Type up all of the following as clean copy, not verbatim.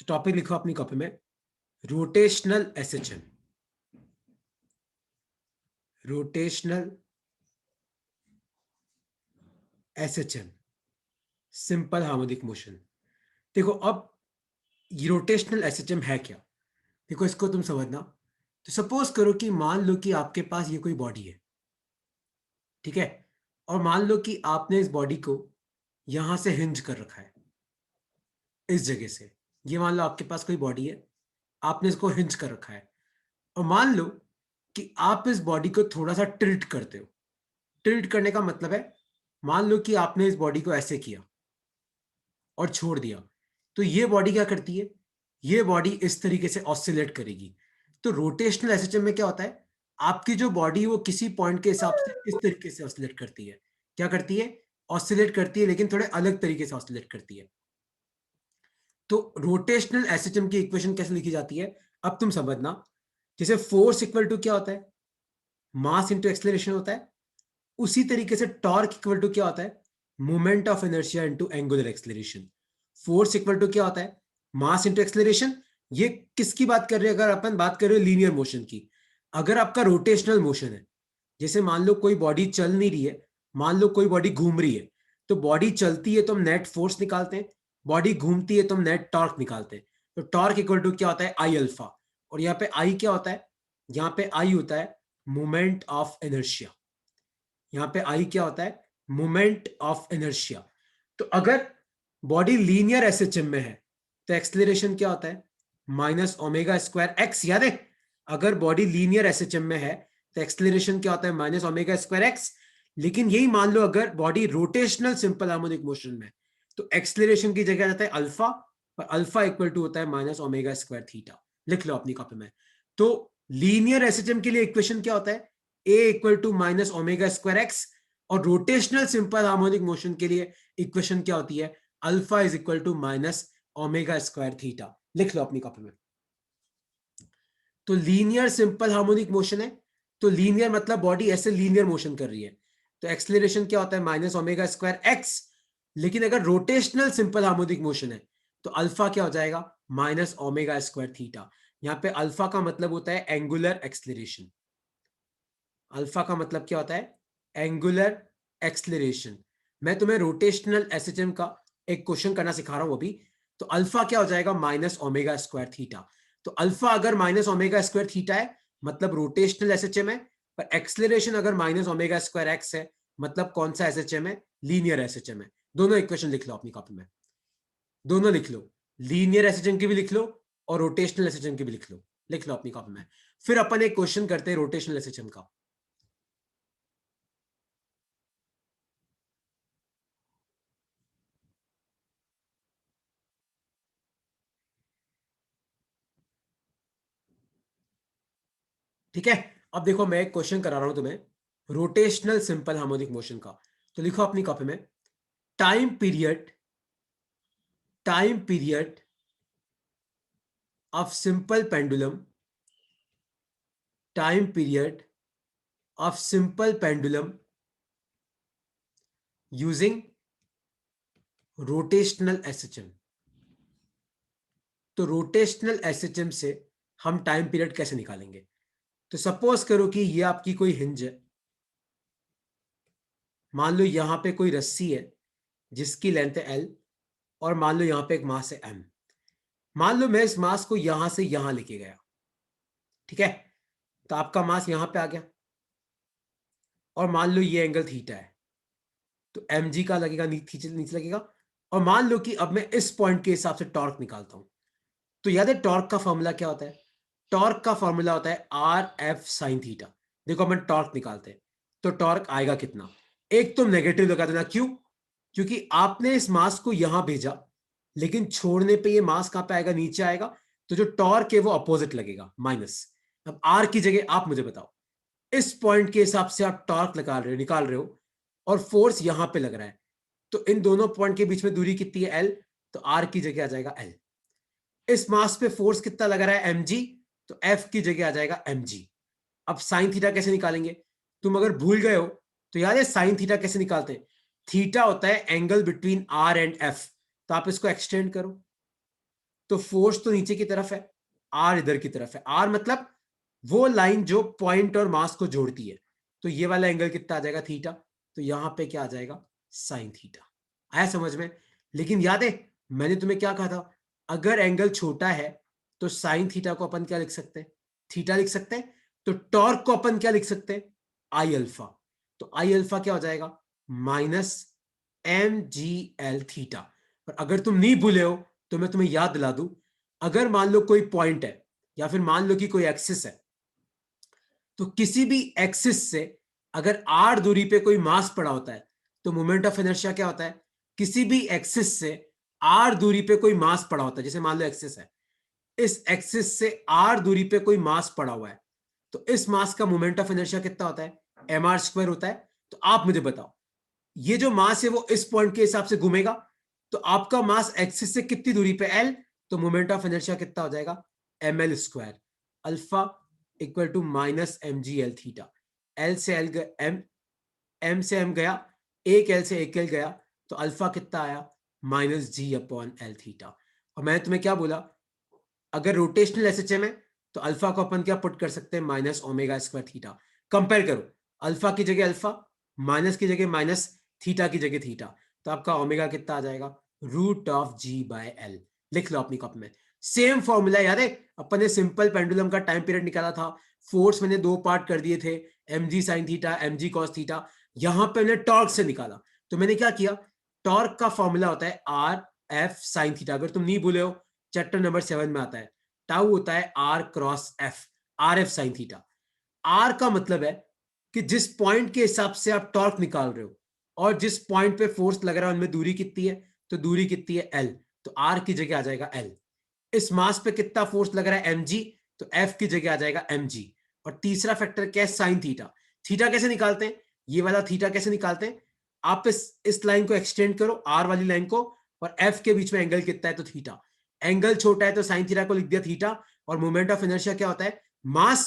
तो टॉपिक लिखो अपनी कॉपी में, rotational SHM. Rotational SHM, simple harmonic motion. देखो अब ये रोटेशनल एसएचएम है क्या, देखो इसको तुम समझना। तो सपोज करो कि मान लो कि आपके पास ये कोई बॉडी है, ठीक है, और मान लो कि आपने इस बॉडी को यहां से हिंज कर रखा है, इस जगह से। ये मान लो आपके पास कोई बॉडी है, आपने इसको हिंज कर रखा है, और मान लो कि आप इस बॉडी को थोड़ा सा टिल्ट करते हो। टिल्ट करने का मतलब है, मान लो कि आपने इस बॉडी को ऐसे किया और छोड़ दिया, तो ये बॉडी क्या करती है, ये बॉडी इस तरीके से ऑसिलेट करेगी। तो रोटेशनल एसएचएम में क्या होता है, आपकी जो बॉडी वो किसी पॉइंट के हिसाब से इस तरीके से ऑसिलेट करती है। क्या करती है, ऑसिलेट करती है, लेकिन थोड़े अलग तरीके से ऑसिलेट करती है। तो रोटेशनल एसएचएम की इक्वेशन कैसे लिखी जाती है, अब तुम समझना। जैसे फोर्स इक्वल टू क्या होता है, मास इंटू एक्सेलरेशन होता है, उसी तरीके से टॉर्क इक्वल टू क्या होता है, moment of inertia into angular acceleration. Force equal to क्या होता है, मास इनटू एक्सेलरेशन। ये किसकी बात कर रहे हैं, अगर अपन बात कर रहे हो लीनियर मोशन की। अगर आपका रोटेशनल मोशन है, जैसे मान लो कोई बॉडी चल नहीं रही है, मान लो कोई बॉडी घूम रही है, तो बॉडी चलती है तो हम नेट फोर्स निकालते हैं, बॉडी घूमती है तो हम नेट टॉर्क निकालते हैं। तो टॉर्क इक्वल टू क्या होता है, आई अल्फा। और यहाँ पे आई क्या होता है, यहाँ पे आई होता है मोमेंट ऑफ इनर्शिया। यहाँ पे आई क्या होता है, मोमेंट ऑफ इनर्शिया। तो अगर बॉडी लीनियर एसएचएम में है तो एक्सेलरेशन क्या होता है, माइनस ओमेगा स्क्वायर एक्स। याद है, अगर बॉडी लीनियर एसएचएम में है तो एक्सेलरेशन क्या होता है, माइनस ओमेगा स्क्वायर एक्स। लेकिन यही मान लो अगर body rotational simple harmonic motion में, तो एक्सेलरेशन की जगह जाता है अल्फा, और अल्फा इक्वल टू होता है माइनस ओमेगा स्क्वायर थीटा। लिख लो अपनी कॉपी में। तो लीनियर एसएचएम के लिए इक्वेशन क्या होता है, a equal to minus omega square x. और रोटेशनल सिंपल हार्मोनिक मोशन के लिए इक्वेशन क्या होती है, alpha is equal to minus omega square theta. लिख लो अपनी कॉपी में। तो लीनियर सिंपल हार्मोनिक मोशन है, तो लीनियर मतलब बॉडी ऐसे लीनियर मोशन कर रही है, तो एक्सेलरेशन क्या होता है, माइनस ओमेगा स्क्वायर एक्स। लेकिन अगर रोटेशनल सिंपल हार्मोनिक मोशन है तो अल्फा क्या हो जाएगा, माइनस ओमेगा स्क्वायर थीटा। यहां पे अल्फा का मतलब होता है एंगुलर एक्सेलरेशन। अल्फा का मतलब क्या होता है, एंगुलर एक्सेलरेशन। मैं तुम्हें रोटेशनल एसएचएम का एक क्वेश्चन करना सिखा रहा हूं अभी। तो अल्फा क्या हो जाएगा, माइनस ओमेगा स्क्वायर थीटा। तो अल्फा अगर माइनस ओमेगा स्क्वायर थीटा है मतलब रोटेशनल एसएचएम है, पर एक्सेलरेशन अगर माइनस ओमेगा स्क्वायर एक्स है मतलब कौन सा एसएचएम है, लीनियर एसएचएम है। दोनों इक्वेशन लिख लो अपनी कॉपी में, दोनों लिख लो, लीनियर एसएचएम की भी लिख लो और रोटेशनल एसएचएम की भी लिख लो। लिख लो अपनी कॉपी में। फिर अपन एक क्वेश्चन करते हैं रोटेशनल एसएचएम का। ठीक है, अब देखो मैं एक क्वेश्चन करा रहा हूं तुम्हें रोटेशनल सिंपल हार्मोनिक मोशन का। तो लिखो अपनी कॉपी में, time period of simple pendulum, time period of simple pendulum using rotational SHM. तो रोटेशनल एसएचएम से हम टाइम पीरियड कैसे निकालेंगे। तो सपोज करो कि ये आपकी कोई हिंज है, मान लो यहां पे कोई रस्सी है जिसकी लेंथ है एल, और मान लो यहां पे एक मास है एम। मान लो मैं इस मास को यहां से यहां लेके गया, ठीक है, तो आपका मास यहां पे आ गया, और मान लो ये एंगल थीटा है, तो एम जी का लगेगा, नीचे नीचे लगेगा। और मान लो कि अब मैं इस पॉइंट के हिसाब से टॉर्क निकालता हूं। तो याद है टॉर्क का फॉर्मूला क्या होता है, टॉर्क का फॉर्मूला होता है आर एफ साइन थीटा। देखो अपन टॉर्क निकालते हैं, तो टॉर्क आएगा कितना, एक तो नेगेटिव लगा देना, क्यों, क्योंकि आपने इस मास को यहां भेजा, लेकिन छोड़ने पे ये मास कहां पे आएगा, नीचे आएगा। तो जो टॉर्क है वो अपोजिट लगेगा, माइनस। अब आर की जगह आप मुझे बताओ, इस पॉइंट के हिसाब से आप टॉर्क निकाल रहे हो, और फोर्स यहां पे लग रहा है, तो इन दोनों पॉइंट के बीच में दूरी कितनी है, एल। तो आर की जगह आ जाएगा एल। इस मास पे फोर्स कितना लग रहा है, एम जी, तो एफ की जगह आ जाएगा एम जी। अब साइन थीटा कैसे निकालेंगे, तुम अगर भूल गए हो तो याद है साइन थीटा कैसे निकालते हैं, थीटा होता है angle between R and F. तो आप इसको एक्सटेंड करो, तो फोर्स तो नीचे की तरफ है, आर इधर की तरफ है। आर मतलब वो लाइन जो पॉइंट और मास को जोड़ती है। तो ये वाला एंगल कितना आ जाएगा, थीटा। तो यहां पे क्या आ जाएगा, साइन थीटा। आया समझ में? लेकिन याद है मैंने तुम्हें क्या कहा था, अगर एंगल छोटा है तो साइन थीटा को अपन क्या लिख सकते हैं, थीटा लिख सकते हैं। तो टॉर्क को अपन क्या लिख सकते हैं, आई अल्फा। तो आई अल्फा क्या हो जाएगा, minus M G L theta. पर अगर तुम नहीं भूले हो तो मैं तुम्हें याद दिला दूं, अगर मान लो कोई पॉइंट है या फिर मान लो कि कोई एक्सिस है, तो किसी भी एक्सिस से अगर आर दूरी पे कोई मास पड़ा होता है तो मोमेंट ऑफ इनर्शिया क्या होता है, किसी भी एक्सिस से आर दूरी पे कोई मास पड़ा होता है, जैसे मान लो एक्सिस है, इस एक्सिस से आर दूरी पे कोई मास पड़ा हुआ है, तो इस मास का मोमेंट ऑफ इनर्शिया कितना होता है, एम आर स्क्वायर होता है। तो आप मुझे बताओ, ये जो मास है वो इस पॉइंट के हिसाब से घूमेगा, तो आपका मास एक्सिस से कितनी दूरी पे, एल, तो मोमेंट ऑफ इनर्शिया कितना हो जाएगा, M L square. Alpha equal to minus M G L theta. L से एल एम, एम से एम गया, एक एल से एक एल गया, तो अल्फा कितना आया, माइनस जी अपॉन एल थीटा। और मैंने तुम्हें क्या बोला, अगर रोटेशनल एसएचएम है तो अल्फा को अपन क्या पुट कर सकते हैं, minus omega square theta. Compare करो, अल्फा की जगह अल्फा, माइनस की जगह माइनस, थीटा की जगह थीटा, तो आपका ओमेगा कितना आ जाएगा, root of G by L. लिख लो अपनी कॉपी में। सेम फॉर्मूला याद है, अपन ने सिंपल पेंडुलम का टाइम पीरियड निकाला था, फोर्स मैंने दो पार्ट कर दिए थे, M G sine theta, M G cos theta. यहां पे मैंने टॉर्क से निकाला, तो मैंने क्या किया, टॉर्क का फॉर्मूला होता है आर एफ साइन थीटा। अगर तुम नहीं भूले हो, चैप्टर नंबर 7 में आता है। टाउ होता है R cross F, R F sine theta. R का मतलब है कि जिस पॉइंट के हिसाब से आप टॉर्क निकाल रहे हो और जिस पॉइंट पे फोर्स लग रहा है उनमें दूरी कितनी है, तो दूरी कितनी है, एल। तो आर की जगह आ जाएगा एल। इस मास पे कितना फोर्स लग रहा है, एम जी, तो एफ की जगह आ जाएगा एम जी। और तीसरा फैक्टर क्या है, साइन थीटा। थीटा कैसे निकालते हैं, ये वाला थीटा कैसे निकालते हैं, आप इस लाइन को एक्सटेंड करो, आर वाली लाइन को, और एफ के बीच में एंगल कितना है, तो थीटा। एंगल छोटा है तो साइन थीटा को लिख दिया थीटा। और मोमेंट ऑफ इनर्शिया क्या होता है, मास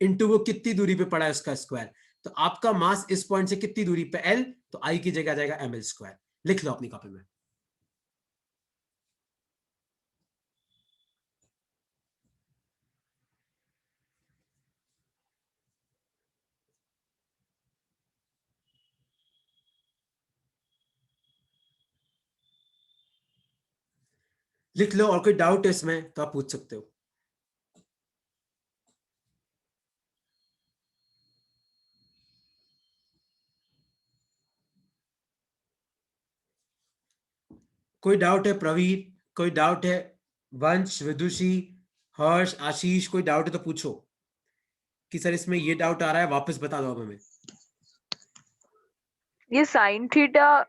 इंटू वो कितनी दूरी पे पड़ा है उसका स्क्वायर। तो आपका मास इस पॉइंट से कितनी दूरी पे, एल, तो आई की जगह आ जाएगा एम एल स्क्वायर। लिख लो अपनी कॉपी में। लिख लो, और कोई डाउट है इसमें तो आप पूछ सकते हो। कोई डाउट है प्रवीण, कोई डाउट है, वंश, विदुषी, हर्ष, आशीष, कोई डाउट है तो पूछो कि सर इसमें ये डाउट आ रहा है, वापस बता दो अब हमें। ये साइन थीटा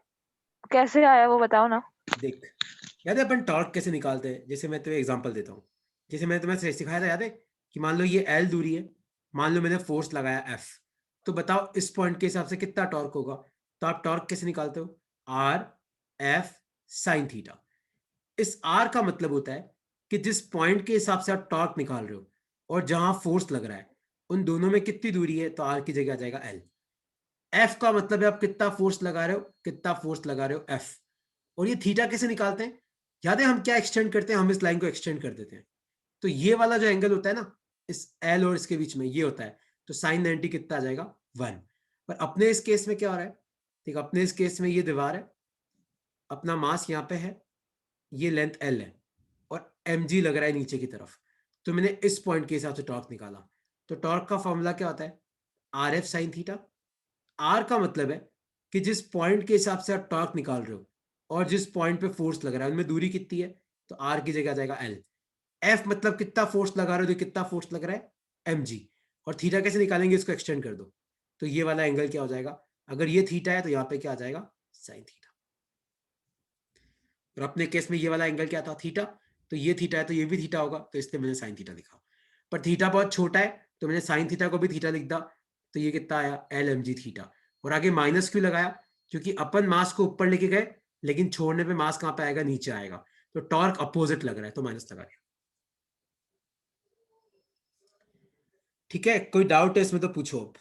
कैसे आया वो बताओ ना। देख, याद है अपन टॉर्क कैसे निकालते हैं, जैसे मैं तुम्हें एग्जांपल देता हूँ। जैसे मैंने तुम्हें सिखाया था, याद है कि मान लो ये एल दूरी है, मान लो मैंने फोर्स लगाया एफ, तो बताओ इस पॉइंट के हिसाब से कितना टॉर्क होगा। तो आप टॉर्क कैसे निकालते हो, आर एफ साइन थीटा। इस आर का मतलब होता है कि जिस पॉइंट के हिसाब से आप टॉर्क निकाल रहे हो और जहां फोर्स लग रहा है उन दोनों में कितनी दूरी है, तो आर की जगह आ जाएगा एल। एफ का मतलब है आप कितना फोर्स लगा रहे हो, कितना फोर्स लगा रहे हो, एफ। और ये थीटा कैसे निकालते हैं, याद है हम क्या एक्सटेंड करते हैं, हम इस लाइन को एक्सटेंड कर देते हैं। तो ये वाला जो एंगल होता है ना, इस एल और इसके बीच में ये होता है, तो साइन 90 कितना आ जाएगा, 1। पर अपने इस केस में क्या हो रहा है, ठीक, अपने इस केस में ये दीवार है, अपना मास यहाँ पे है, ये लेंथ एल है, और एम जी लग रहा है नीचे की तरफ। तो मैंने इस पॉइंट के हिसाब से टॉर्क निकाला। तो टॉर्क का फॉर्मूला क्या होता है, R F sine theta. R का मतलब है कि जिस पॉइंट के हिसाब से आप टॉर्क निकाल रहे हो और जिस पॉइंट पे फोर्स लग रहा है उनमें दूरी कितनी है, तो आर की जगह आ जाएगा एल। एफ मतलब कितना फोर्स लगा रहे हो, कितना फोर्स लग रहा है, एम जी। और थीटा कैसे निकालेंगे, इसको एक्सटेंड कर दो, तो ये वाला एंगल क्या हो जाएगा, अगर ये थीटा है तो यहाँ पे क्या आ जाएगा, साइन थीटा। और अपने केस में ये वाला एंगल क्या था, थीटा। तो ये थीटा है तो ये भी थीटा होगा, तो इसलिए मैंने साइन थीटा लिखा। पर थीटा बहुत छोटा है तो मैंने साइन थीटा को भी थीटा लिख दिया। तो ये कितना आया, एल एम जी थीटा। और आगे माइनस क्यों लगाया, क्योंकि अपन मास को ऊपर लेके गए लेकिन छोड़ने पे मास कहां पे आएगा, नीचे आएगा। तो टॉर्क अपोजिट लग रहा है तो माइनस लगा दिया। ठीक है, कोई डाउट है इसमें तो पूछो अब।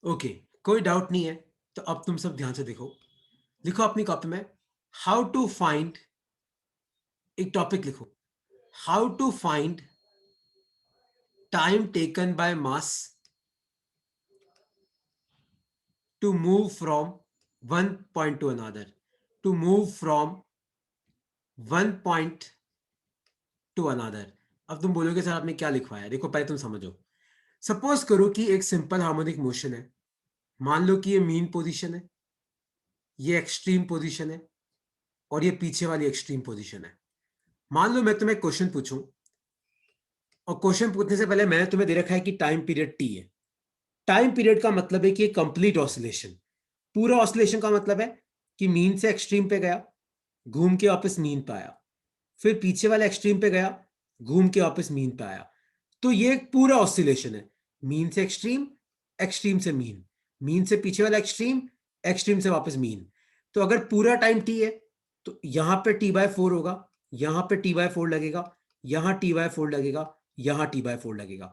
ओके, कोई डाउट नहीं है। तो अब तुम सब ध्यान से देखो, लिखो अपनी कॉपी में हाउ टू फाइंड, एक टॉपिक लिखो, how to find time taken by mass to move from one point to another, to move from one point to another। अब तुम बोलोगे सर आपने क्या लिखवाया, देखो पहले तुम समझो। सपोज करो कि एक सिंपल हार्मोनिक मोशन है, मान लो कि ये मीन पोजीशन है, ये एक्सट्रीम पोजीशन है, और ये पीछे वाली एक्सट्रीम पोजीशन है। मान लो मैं तुम्हें क्वेश्चन पूछूं, और क्वेश्चन पूछने से पहले मैंने तुम्हें दे रखा है कि टाइम पीरियड टी है। टाइम पीरियड का मतलब है कि कंप्लीट ऑसिलेशन, पूरा ऑसिलेशन का मतलब है कि मीन से एक्सट्रीम पे गया, घूम के वापस मीन पे आया, फिर पीछे वाले एक्सट्रीम पे गया, घूम के वापस मीन पे आया। तो ये एक पूरा ऑसिलेशन है, मीन से एक्सट्रीम, एक्सट्रीम से मीन, मीन से पीछे वाला एक्सट्रीम, एक्सट्रीम से वापस मीन। तो अगर पूरा टाइम टी है तो यहां पे T/4 होगा, यहां पे T/4 लगेगा, यहां T/4 लगेगा, यहां T/4 लगेगा।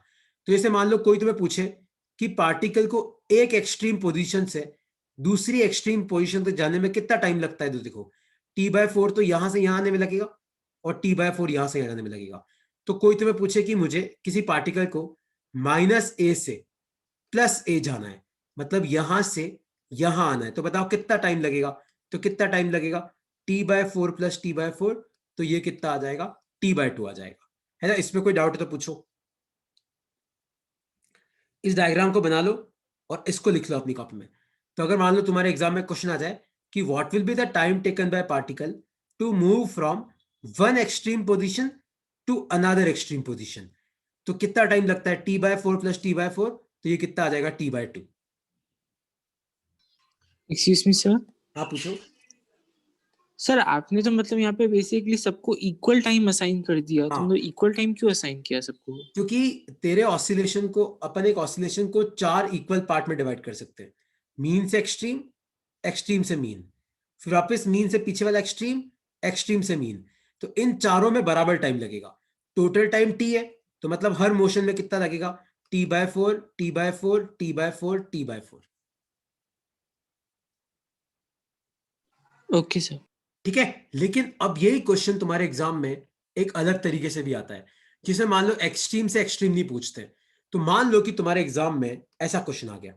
तो जैसे मान लो कोई तुम्हें पूछे कि पार्टिकल को एक एक्सट्रीम पोजीशन से दूसरी एक्सट्रीम पोजीशन तक जाने में कितना टाइम लगता है, तो देखो T/4 तो यहां से यहां आने में लगेगा, और T/4 यहां से आने में लगेगा। तो कोई तुम्हें पूछे कि मुझे किसी पार्टिकल को -a से +a जाना है, मतलब यहां से यहां आना है, तो बताओ कितना टाइम लगेगा। तो कितना टाइम लगेगा, T/4 + T/4, तो ये कितना आ जाएगा, T/2 आ जाएगा, है ना। इसमें कोई डाउट है तो पूछो। इस डायग्राम को बना लो और इसको लिख लो अपनी कॉपी में। तो अगर मान लो तुम्हारे एग्जाम में क्वेश्चन आ जाए कि what will be the time taken by particle to move from one extreme position to another extreme position, तो कितना टाइम लगता है T/4 + T/4, तो ये कितना आ जाएगा T/2। Excuse me sir. हाँ पूछो। सर आपने तो मतलब यहाँ पे बेसिकली सबको इक्वल टाइम असाइन कर दिया, तो हाँ, मतलब इक्वल टाइम क्यों असाइन किया सबको? क्योंकि तेरे ऑसिलेशन को, अपन एक ऑसिलेशन को 4 इक्वल पार्ट में डिवाइड कर सकते हैं, मीन से एक्सट्रीम, एक्सट्रीम से मीन, फिर वापस मीन से पीछे वाला एक्सट्रीम, एक्सट्रीम से मीन। तो इन चारों में बराबर टाइम लगेगा। टोटल टाइम टी है, तो मतलब हर मोशन में कितना लगेगा, T/4 T/4 T/4 T/4। Okay sir. ठीक है, लेकिन अब यही क्वेश्चन तुम्हारे एग्जाम में एक अलग तरीके से भी आता है, जिसे मान लो एक्सट्रीम से एक्सट्रीम नहीं पूछते। तो मान लो कि तुम्हारे एग्जाम में ऐसा क्वेश्चन आ गया,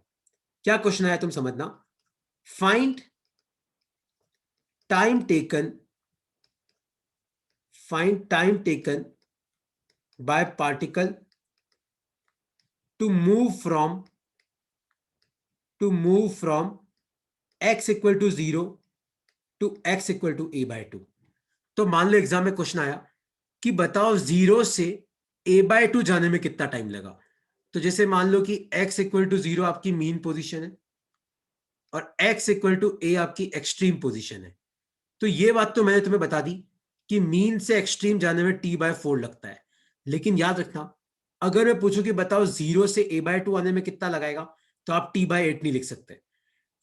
क्या क्वेश्चन आया तुम समझना, find time taken, find time taken by particle to move from x = 0 to x = a/2। तो मान लो एग्जाम में क्वेश्चन आया कि बताओ 0 से a/2 जाने में कितना टाइम लगा। तो जैसे मान लो कि x = 0 आपकी मीन पोजीशन है, और x = a आपकी एक्सट्रीम पोजीशन है। तो ये बात तो मैंने तुम्हें बता दी कि मीन से एक्सट्रीम जाने में T/4 लगता है। लेकिन याद रखना, अगर मैं पूछूं कि बताओ 0 से a/2 आने में कितना लगाएगा, तो आप T/8 नहीं लिख सकते।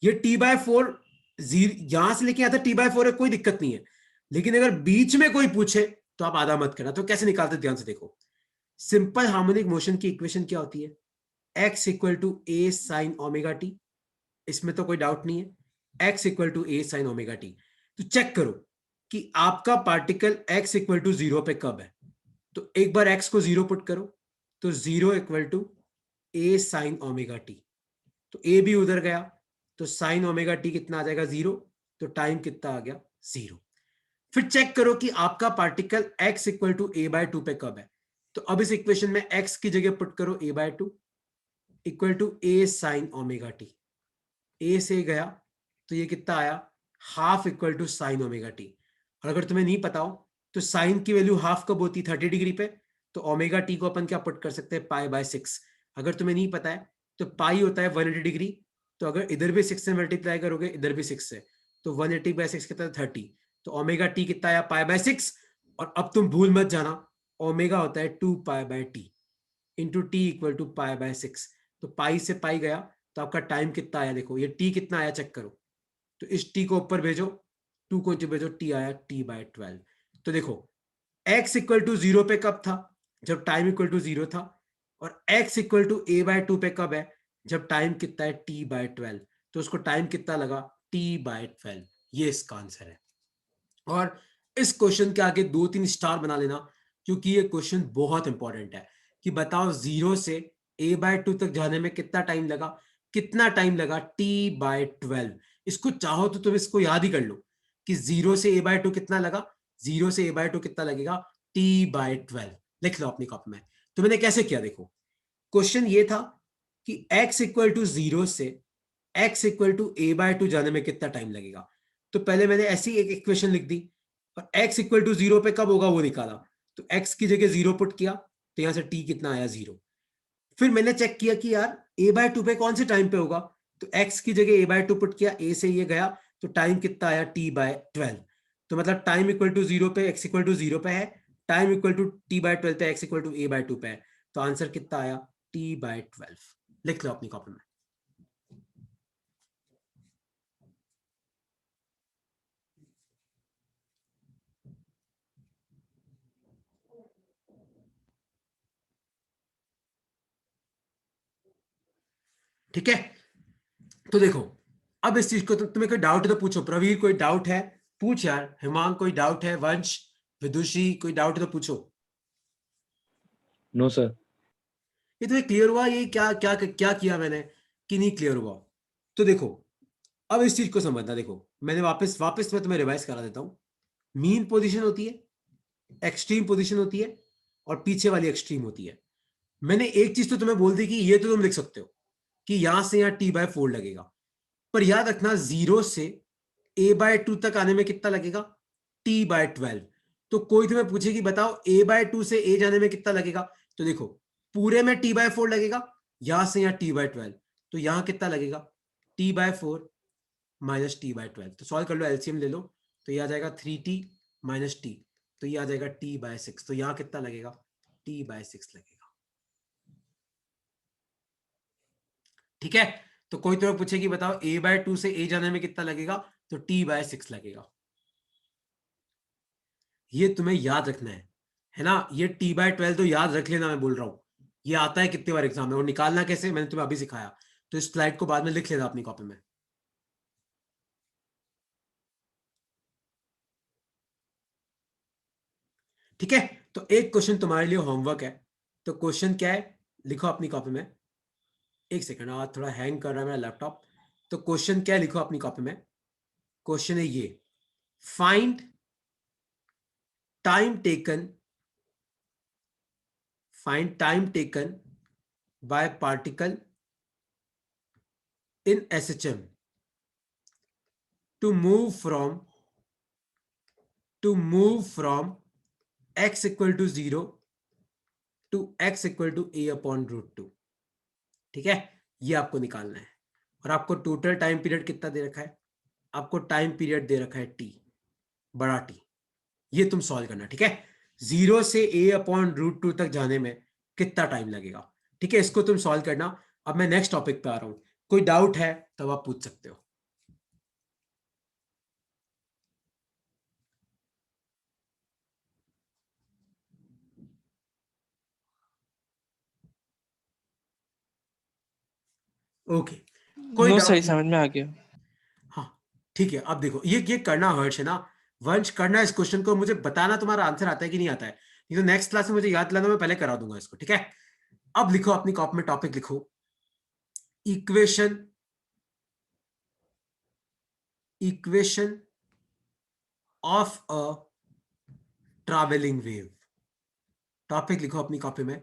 ये T/4 यहां से लेके आता T/4 है, कोई दिक्कत नहीं है। लेकिन अगर बीच में कोई पूछे तो आप आधा मत करना। तो कैसे निकालते, ध्यान से देखो। सिंपल हार्मोनिक मोशन की इक्वेशन क्या होती है, x = a sin ωt। इसमें तो कोई डाउट नहीं है, x = a sin ωt। तो चेक करो कि आपका पार्टिकल x = 0 पे कब है। तो एक बार x को 0 पुट करो, तो 0 = a sin ωt। तो a भी उधर गया, तो sin ωt कितना आ जाएगा, 0। तो टाइम कितना आ गया, 0। फिर चेक करो कि आपका पार्टिकल x = a/2 पे कब है। तो अब इस इक्वेशन में x की जगह पुट करो a/2 = a sin ωt। a से गया तो ये कितना आया, ½ = sin ωt। और अगर तुम्हें नहीं पता हो तो साइन की वैल्यू हाफ कब होती है, 30 डिग्री पे। तो ωt को अपन क्या पुट कर सकते हैं, π/6। अगर तुम्हें नहीं पता है तो पाई होता है 180 डिग्री। तो अगर इधर भी 6 से मल्टीप्लाई करोगे, इधर भी 6 से, तो 180/6 कितना, 30। तो ωt कितना आया, π/6। और अब तुम भूल मत जाना, ओमेगा होता है 2π/t, इंटू टी = π/6। तो पाई से पाई गया, तो आपका टाइम कितना आया, देखो ये टी कितना आया चेक करो। तो इस टी को ऊपर भेजो, 2 को नीचे भेजो, टी आया T/12। तो देखो x = 0 पे कब था, जब टाइम = 0 था। और x = a/2 पे कब है, जब टाइम कितना है t/12, तो उसको टाइम कितना लगा t/12। ये इसका आंसर है। और इस क्वेश्चन के आगे 2-3 स्टार बना लेना, क्योंकि ये क्वेश्चन बहुत इंपॉर्टेंट है कि बताओ 0 से a/2 तक जाने में कितना टाइम लगा, कितना टाइम लगा t/12। इसको चाहो तो तुम इसको याद ही कर लो कि 0 से a/2 कितना लगा, 0 से a/2 कितना लगेगा t/12। लिख लो अपनी कॉपी में। तो मैंने कैसे किया, देखो क्वेश्चन ये था कि x इक्वल टू 0 से x इक्वल टू a/2 जाने में कितना टाइम लगेगा। तो पहले मैंने ऐसी एक इक्वेशन लिख दी और x इक्वल टू 0 पे कब होगा वो निकाला। तो x की जगह 0 पुट किया, तो यहां से t कितना आया 0। फिर मैंने चेक किया कि यार a/2 पे कौन से टाइम पे होगा, तो x की जगह a/2 पुट किया, a से ये गया, तो टाइम कितना आया t/12। तो मतलब टाइम इक्वल टू 0 पे x इक्वल टू 0 पे है, टाइम इक्वल टू t/12 पे x इक्वल टू a/2 पे है। तो आंसर कितना आया t/12। लिख लो अपनी कॉपी में। ठीक है, तो देखो अब इस चीज को तुम्हें कोई डाउट है तो पूछो। प्रवीर कोई डाउट है पूछ यार, हिमांग कोई डाउट है, वंश, विदुषी कोई डाउट है तो पूछो। No sir. ये तुम्हें क्लियर हुआ ये क्या क्या क्या किया मैंने कि नहीं क्लियर हुआ? तो देखो अब इस चीज को समझना। देखो मैंने वापस वापस मैं तुम्हें रिवाइज करा देता हूं। मीन पोजीशन होती है, एक्सट्रीम पोजीशन होती है, और पीछे वाली एक्सट्रीम होती है। मैंने एक चीज तो तुम्हें बोल दी कि ये तो तुम लिख सकते हो कि यहां से यहां t/4 लगेगा, पर याद रखना 0 से a/2 तक आने में कितना लगेगा t/12। तो कोई तुम्हें पूछे कि बताओ a/2 से a जाने में कितना लगेगा, तो देखो पूरे में t/4 लगेगा, यहां से यहां t/12, तो यहां कितना लगेगा t/4 माइनस t/12। तो सॉल्व कर लो, एलसीएम ले लो, तो ये आ जाएगा 3t माइनस t, तो ये आ जाएगा t/6। तो यहां कितना लगेगा t/6 लगेगा। ठीक है, तो कोई तुम्हें पूछे कि बताओ a/2 से a जाने में कितना लगेगा, तो t/6 लगेगा। ये तुम्हें याद रखना है ना। ये t/12 तो याद रख लेना, मैं बोल रहा हूं ये आता है कितने बार एग्जाम में, और निकालना कैसे मैंने तुम्हें अभी सिखाया। तो इस स्लाइड को बाद में लिख लेना अपनी कॉपी में। ठीक है, तो एक क्वेश्चन तुम्हारे लिए होमवर्क है। तो क्वेश्चन क्या है, लिखो अपनी कॉपी में। एक सेकंड, आज थोड़ा हैंग कर रहा है मेरा लैपटॉप। तो क्वेश्चन क्या है, लिखो अपनी कॉपी में। क्वेश्चन है ये, find time taken by particle in SHM to move from x equal to 0 to x equal to a upon root 2। ठीक है, ये आपको निकालना है। और आपको टोटल टाइम पीरियड कितना दे रखा है, आपको टाइम पीरियड दे रखा है t, बड़ा T। ये तुम सॉल्व करना। ठीक है, 0 से a अपॉन रूट 2 तक जाने में कितना टाइम लगेगा। ठीक है, इसको तुम सॉल्व करना। अब मैं नेक्स्ट टॉपिक पे आ रहा हूं, कोई डाउट है तब आप पूछ सकते हो। ओके, कोई नो डाउट सही नहीं। समझ में आ गया। हाँ ठीक है, अब देखो ये करना हर्ष है ना, वंश करना इस क्वेश्चन को, मुझे बताना तुम्हारा आंसर आता है कि नहीं आता है। नहीं तो नेक्स्ट क्लास में मुझे याद दिलाना, मैं पहले करा दूंगा इसको। ठीक है, अब लिखो अपनी कॉपी में, टॉपिक लिखो equation of a travelling wave. Topic लिखो अपनी कॉपी में,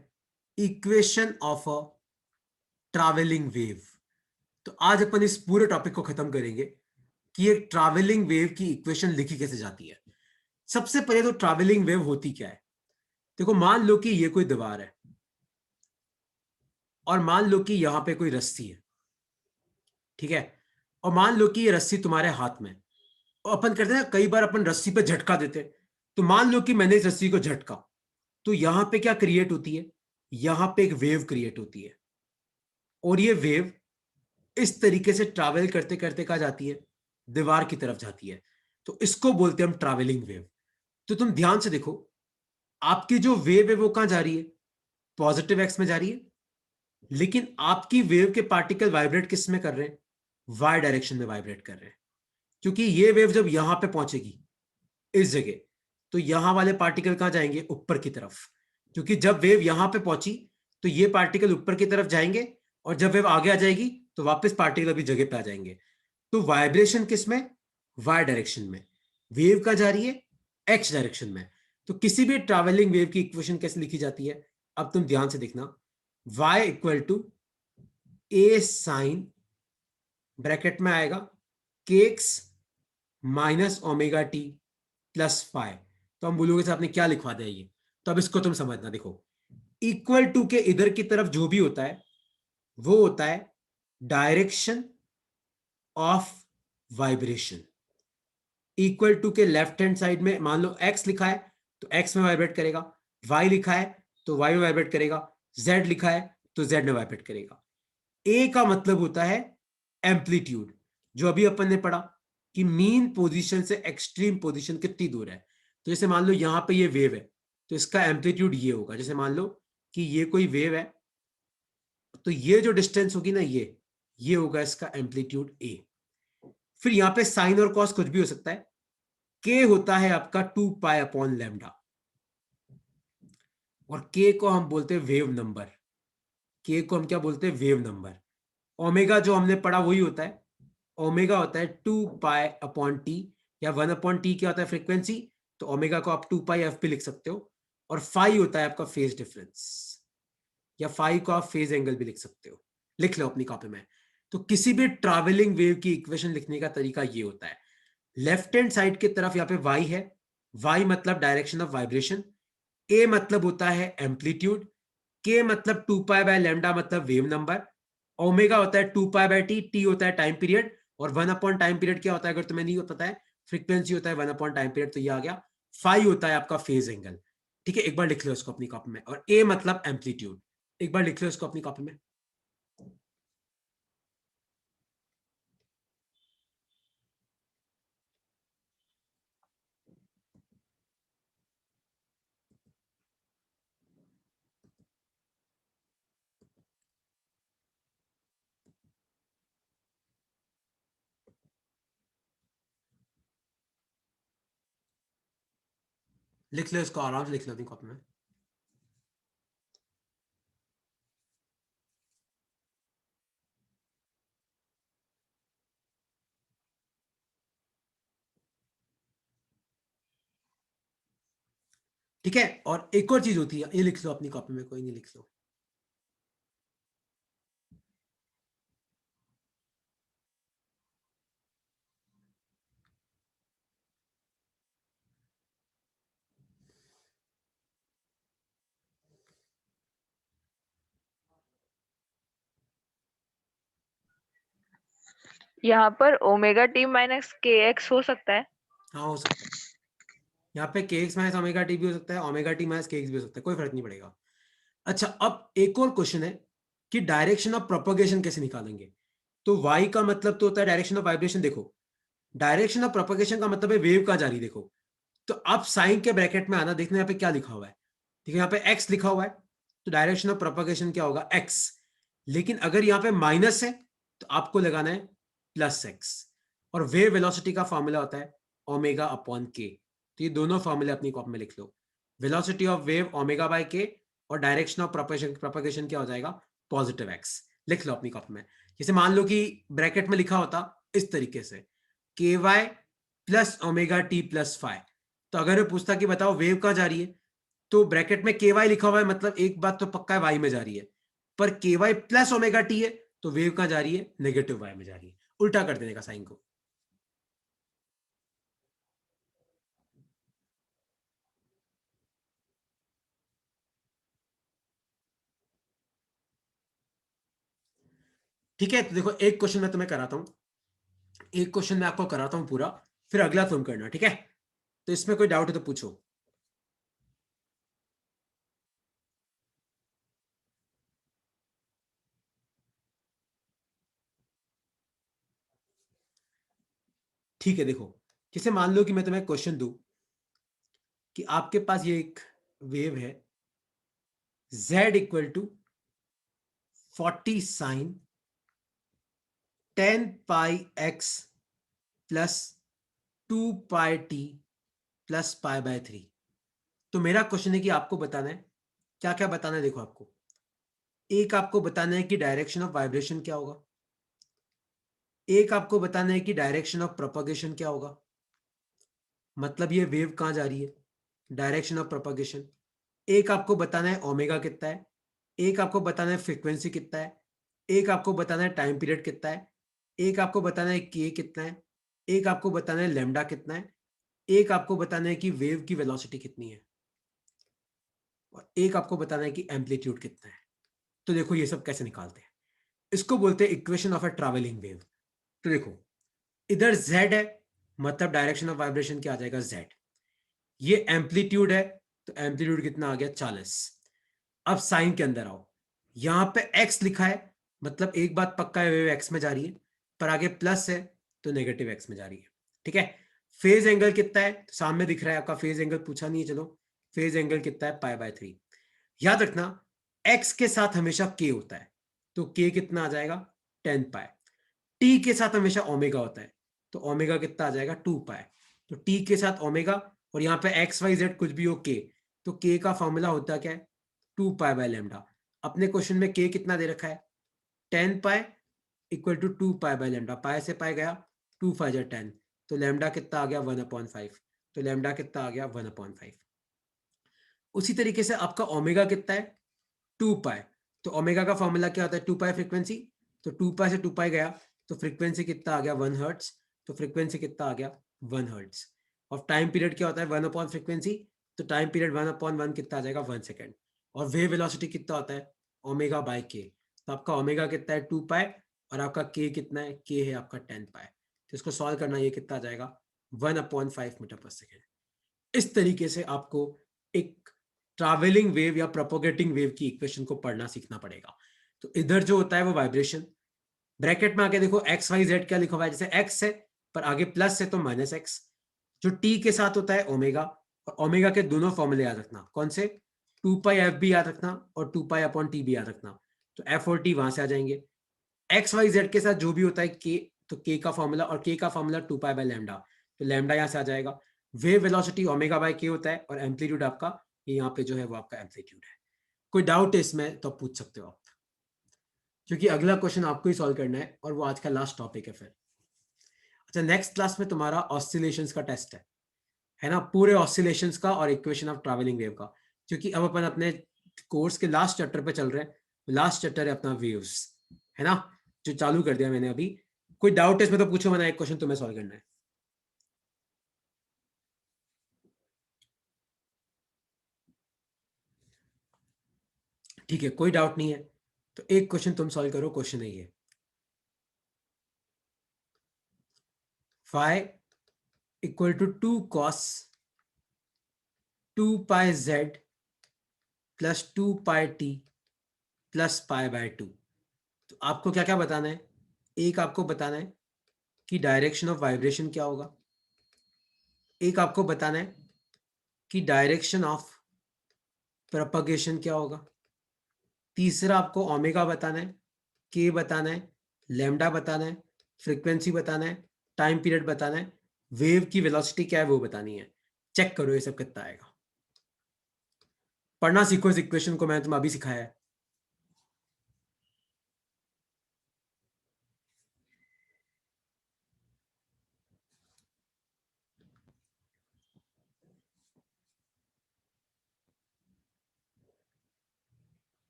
equation of a travelling wave. तो आज अपन इस पूरे टॉपिक को खत्म करेंगे कि एक ट्रैवलिंग वेव की इक्वेशन लिखी कैसे जाती है। सबसे पहले तो ट्रैवलिंग वेव होती क्या है। देखो मान लो कि ये कोई दीवार है, और मान लो कि यहां पे कोई रस्सी है। ठीक है, और मान लो कि ये रस्सी तुम्हारे हाथ में, और अपन करते हैं कई बार अपन रस्सी पे झटका देते हैं। तो मान लो कि मैंने इस रस्सी को झटका, तो यहां पे क्या क्रिएट होती है, यहां पे एक वेव क्रिएट होती है, और ये वेव इस तरीके से ट्रैवल करते करते कहा जाती है, दीवार की तरफ जाती है। तो इसको बोलते हैं हम ट्रैवलिंग वेव। तो तुम ध्यान से देखो, आपकी जो वेव है वो कहां जा रही है, पॉजिटिव एक्स में जा रही है। लेकिन आपकी वेव के पार्टिकल वाइब्रेट किस में कर रहे हैं? वाई डायरेक्शन में वाइब्रेट कर रहे हैं, क्योंकि ये वेव जब यहां पे पहुंचेगी इस जगह, तो यहां वाले पार्टिकल कहां जाएंगे? ऊपर की तरफ, क्योंकि जब वेव यहां पे पहुंची तो ये पार्टिकल ऊपर की तरफ जाएंगे, और जब वेव आगे आ जाएगी तो वापस पार्टिकल अपनी जगह पे आ जाएंगे। तो वाइब्रेशन किस में? वाई डायरेक्शन में। वेव कहां जा रही है? एक्स डायरेक्शन में। तो किसी भी ट्रैवलिंग वेव की इक्वेशन कैसे लिखी जाती है? अब तुम ध्यान से देखना, y equal to A sine, bracket में आएगा के x minus omega t plus five. तो हम बोलोगे सर आपने क्या लिखवा दिया ये? तो अब इसको तुम समझना, देखो इक्वल टू के इधर की तरफ जो भी होता है वो होता है direction of vibration. Equal to के लेफ्ट हैंड साइड में मान लो x लिखा है तो x में वाइब्रेट करेगा, y लिखा है तो y में वाइब्रेट करेगा, z लिखा है तो z में वाइब्रेट करेगा। a का मतलब होता है एम्पलीट्यूड, जो अभी अपन ने पढ़ा कि मीन पोजीशन से एक्सट्रीम पोजीशन कितनी दूर है। तो जैसे मान लो यहां पे ये वेव है तो इसका एम्पलीट्यूड ये होगा। जैसे मान लो कि ये कोई वेव है तो ये जो डिस्टेंस होगी ना ये होगा इसका एम्पलीट्यूड a। फिर यहां पे साइन और कॉस कुछ भी हो सकता है। k होता है आपका 2 पाई अपॉन लैम्डा, और k को हम बोलते हैं वेव नंबर। k को हम क्या बोलते हैं? Wave number. ओमेगा जो हमने पढ़ा वही होता है, ओमेगा होता है 2 पाई अपॉन टी, या 1 अपॉन टी क्या होता है? फ्रीक्वेंसी। तो ओमेगा को आप 2 पाई एफ भी लिख सकते हो, और फाई होता है आपका फेज डिफरेंस, या फाई को आप फेज एंगल भी लिख सकते हो। लिख लो अपनी कॉपी में। तो किसी भी ट्रैवलिंग वेव की इक्वेशन लिखने का तरीका ये होता है, लेफ्ट हैंड साइड की तरफ यहाँ पे y है, y मतलब डायरेक्शन ऑफ वाइब्रेशन, a मतलब होता है एम्पलीट्यूड, k मतलब 2 पाई बाय लैम्डा मतलब वेव नंबर, ओमेगा होता है 2 पाई बाय टी, टी होता है टाइम पीरियड, और 1 अपॉन टाइम पीरियड क्या होता है अगर तुम्हें नहीं पता है? फ्रीक्वेंसी होता है 1 अपॉन टाइम पीरियड। तो ये आ गया। फाई होता है आपका फेज एंगल। ठीक है, एक बार लिख लो इसको अपनी कॉपी में। और a मतलब एम्पलीट्यूड, एक बार लिख लो इसको अपनी कॉपी में। लिख लो इसको, आराम से लिख लो अपनी कॉपी में। ठीक है, और एक और चीज होती है, ये लिख लो अपनी कॉपी में, कोई नहीं, लिख लो। यहाँ पर ओमेगा टी माइनस के एक्स हो सकता है। हाँ, हो सकता है। यहाँ पे के एक्स माइनस ओमेगा टी भी हो सकता है, ओमेगा टी माइनस के एक्स भी हो सकता है, कोई फर्क नहीं पड़ेगा। अच्छा, अब एक और क्वेश्चन है कि डायरेक्शन ऑफ प्रोपगेशन कैसे निकालेंगे? तो वाई का मतलब तो होता है डायरेक्शन ऑफ वाइब्रेशन। देखो, डायरेक्शन ऑफ प्रोपगेशन का मतलब है वेव कहाँ जा रही है। देखो, तो अब साइन के ब्रैकेट में आना, देखना यहाँ पे क्या लिखा हुआ है। ठीक है, यहाँ पे एक्स लिखा हुआ है, तो डायरेक्शन ऑफ प्रोपगेशन क्या होगा? एक्स। लेकिन अगर यहाँ पे माइनस है तो आपको लगाना है प्लस एक्स। और वेव वेलोसिटी का फॉर्मूला होता है ओमेगा अपॉन के। तो ये दोनों फॉर्मूले अपनी कॉपी में लिख लो, velocity of wave omega by k, और डायरेक्शन ऑफ प्रोपगेशन क्या हो जाएगा? Positive x. लिख लो अपनी कॉपी में। जैसे मान लो कि ब्रैकेट में लिखा होता इस तरीके से, के y plus omega t plus five. तो अगर वो पूछता कि बताओ वेव कहाँ जा रही है, तो ब्रैकेट में के वाई लिखा हुआ है, मतलब एक बात तो पक्का है वाई में जा रही है। पर के वाई प्लस ओमेगा टी है तो वेव कहाँ जा रही है? नेगेटिव वाई में जा रही है। उल्टा कर देने का साइन को। ठीक है, तो देखो एक क्वेश्चन मैं तुम्हें कराता हूं, एक क्वेश्चन मैं आपको कराता हूं पूरा, फिर अगला तुम करना। ठीक है, तो इसमें कोई डाउट है तो पूछो। ठीक है, देखो जैसे मान लो कि मैं तुम्हें क्वेश्चन दूं कि आपके पास ये एक वेव है z equal to 40 sine 10 pi x plus 2 pi t plus pi by 3। तो मेरा क्वेश्चन है कि आपको बताना है क्या क्या बताना है। देखो, आपको एक आपको बताना है कि डायरेक्शन ऑफ वाइब्रेशन क्या होगा, एक आपको बताना है कि डायरेक्शन ऑफ प्रोपगेशन क्या होगा, मतलब ये वेव कहां जा रही है, डायरेक्शन ऑफ प्रोपगेशन। एक आपको बताना है ओमेगा कितना है, एक आपको बताना है फ्रीक्वेंसी कितना है, एक आपको बताना है टाइम पीरियड कितना है, एक आपको बताना है के कितना है, एक आपको बताना है लैम्डा कितना है, एक आपको बताना है कि वेव की वेलोसिटी कितनी है, और एक आपको बताना है कि एम्पलीट्यूड कितना है। तो देखो ये सब कैसे निकालते हैं, इसको बोलते हैं equation of a travelling wave. तो देखो इधर z है, मतलब डायरेक्शन ऑफ वाइब्रेशन क्या आ जाएगा, z। ये एम्पलीट्यूड है, तो एम्पलीट्यूड कितना आ गया, 40। अब साइन के अंदर आओ, यहां पे x लिखा है, मतलब एक बात पक्का है, वेव x में जा रही है, पर आगे प्लस है तो नेगेटिव x में जा रही है। ठीक है, फेज एंगल कितना है, तो सामने दिख रहा है आपका, फेज एंगल पूछा नहीं है, चलो फेज एंगल कितना है, पाई बाय 3। याद रखना x के साथ हमेशा k होता है, तो k कितना आ जाएगा, 10 पाई। t के साथ हमेशा ओमेगा होता है, तो ओमेगा कितना आ जाएगा, 2 पाई। तो t के साथ ओमेगा, और यहाँ पे एक्स वाई जेड कुछ भी हो k, तो k का फॉर्मूला होता क्या है, 2 पाई बाय लैम्डा। अपने क्वेश्चन में k कितना दे रखा है, 10 pi equal to 2 pi by lambda, pi से पाई गया, 2 5 जा 10, तो लैम्डा कितना आ गया 1/5, तो लैम्डा कितना आ गया 1/5। उसी तरीके से आपका ओमेगा कितना है, 2 पाई, तो ओमेगा का फॉर्मूला क्या होता है, 2 पाई फ्रीक्वेंसी, तो 2 पाई से 2 पाई गया, तो फ्रीक्वेंसी कितना आ गया 1 हर्ट्ज, तो फ्रीक्वेंसी कितना आ गया 1 हर्ट्ज। और टाइम पीरियड क्या होता है, 1 अपॉन फ्रीक्वेंसी, तो टाइम पीरियड 1/1 कितना आ जाएगा, 1 सेकेंड। और वेव वेलोसिटी कितना होता है, ओमेगा बाय के, तो आपका ओमेगा कितना है 2 पाई, और आपका के कितना है, के है आपका 10 पाई। तो इसको सॉल्व करना, ये कितना आ जाएगा 1/5 मीटर पर सेकेंड। इस तरीके से आपको एक ट्रैवलिंग वेव या प्रोपोगेटिंग वेव की इक्वेशन को पढ़ना सीखना पड़ेगा। तो इधर जो होता है वो वाइब्रेशन, ब्रैकेट में आके देखो एक्स वाई जेड क्या लिखा हुआ है, जैसे एक्स है पर आगे प्लस है तो माइनस एक्स। जो टी के साथ होता है ओमेगा, और ओमेगा के दोनों फॉर्मूले याद रखना, कौन से, 2 पाई एफ भी याद रखना और 2 पाई अपॉन टी भी याद रखना, तो एफ और टी वहां से आ जाएंगे। एक्स वाई जेड के साथ जो भी होता है के, तो के का फॉर्मूला, और के का फॉर्मूला 2 पाई बाय लैम्डा, तो लैम्डा यहां से आ जाएगा। वेव वेलोसिटी ओमेगा बाय के होता है, और एम्पलीट्यूड आपका यहाँ पे जो है वो आपका एम्पलीट्यूड है। कोई डाउट है इसमें तो पूछ सकते हो आप, क्योंकि अगला क्वेश्चन आपको ही सॉल्व करना है, और वो आज का लास्ट टॉपिक है फिर। अच्छा, नेक्स्ट क्लास में तुम्हारा ऑसिलेशंस का टेस्ट है ना, पूरे ऑसिलेशंस का और इक्वेशन ऑफ ट्रैवलिंग वेव का, क्योंकि अब अपन अपने कोर्स के लास्ट चैप्टर पे चल रहे हैं। लास्ट चैप्टर है अपना वेव्स, है ना, जो चालू कर दिया मैंने अभी। कोई डाउट है इसमें तो पूछो, मैंने एक क्वेश्चन तुम्हें सॉल्व करना है। ठीक है, कोई डाउट नहीं है, तो एक क्वेश्चन तुम सॉल्व करो। क्वेश्चन है ये, phi equal to 2 cos 2 pi z plus 2 pi t plus pi by 2। तो आपको क्या क्या बताना है, एक आपको बताना है कि डायरेक्शन ऑफ वाइब्रेशन क्या होगा, एक आपको बताना है कि डायरेक्शन ऑफ प्रोपगेशन क्या होगा, तीसरा आपको ओमेगा बताना है, के बताना है, लैम्डा बताना है, फ्रीक्वेंसी बताना है, टाइम पीरियड बताना है, वेव की वेलोसिटी क्या है वो बतानी है। चेक करो ये सब कितना आएगा, पढ़ना सीखो इस इक्वेशन को, मैंने तुम्हें अभी सिखाया है।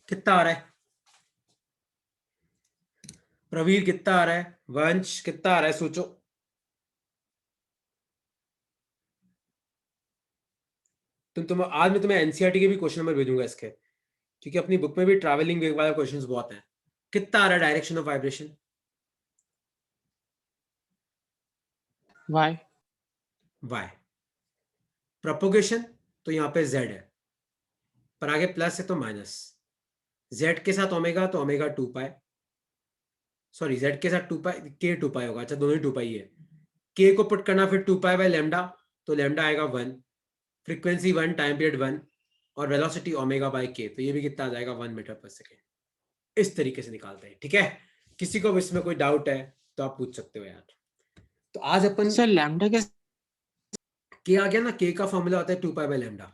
कितना आ रहा है प्रवीर, कितना आ रहा है वंश, कितना आ रहा है, सोचो। आज मैं तुम्हें एनसीईआरटी के भी क्वेश्चन नंबर भेजूंगा इसके, क्योंकि अपनी बुक में भी ट्रैवलिंग वेव वाला क्वेश्चंस बहुत हैं। कितना आ रहा है direction of vibration, y. Y. Propagation, तो यहाँ पे z है, पर आगे प्लस है तो माइनस, z के साथ ओमेगा तो ओमेगा 2 पाई, सॉरी z के साथ 2 पाई, के 2 पाई होगा, अच्छा दोनों ही 2 पाई है, k को पुट करना फिर 2 पाई बाय लैम्डा, तो लैम्डा आएगा 1, फ्रीक्वेंसी 1, टाइम पीरियड 1 और वेलोसिटी ओमेगा बाय k, तो ये भी कितना आ जाएगा 1 मीटर पर सेकेंड। इस तरीके से निकालते हैं, ठीक है। किसी को इसमें कोई डाउट है तो आप पूछ सकते हो यार। तो आज अपन सर लैम्डा क्या k आ गया ना, k का फॉर्मूला होता है 2 पाई बाय लैम्डा,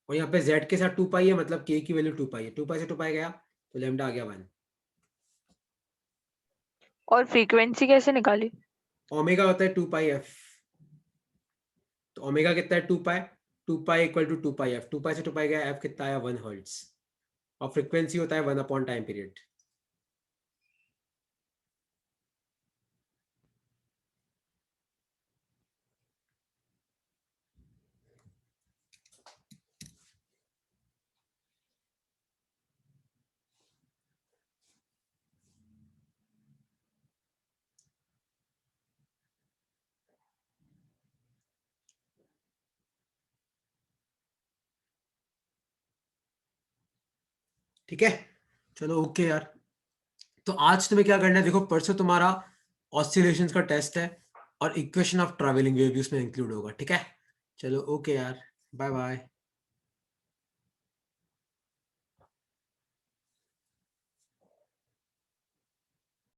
और यहाँ पे z के साथ 2 पाई है, मतलब k की वैल्यू 2 पाई है, 2 पाई से 2 पाई गया तो लैम्डा आ गया 1। और फ्रीक्वेंसी कैसे निकाली? ओमेगा होता है 2 पाई f, तो ओमेगा कितना है 2 pi, 2 pi equal to 2 pi f, 2 pi से 2 पाई गया, f कितना आया 1 हर्ट्ज, और फ्रीक्वेंसी होता है 1 अपॉन टाइम पीरियड। ठीक है, चलो ओके यार। तो आज तुम्हें क्या करना है, देखो परसों तुम्हारा ऑसिलेशंस का टेस्ट है और इक्वेशन ऑफ ट्रैवलिंग वेव भी उसमें इंक्लूड होगा, ठीक है। चलो ओके यार, बाय बाय।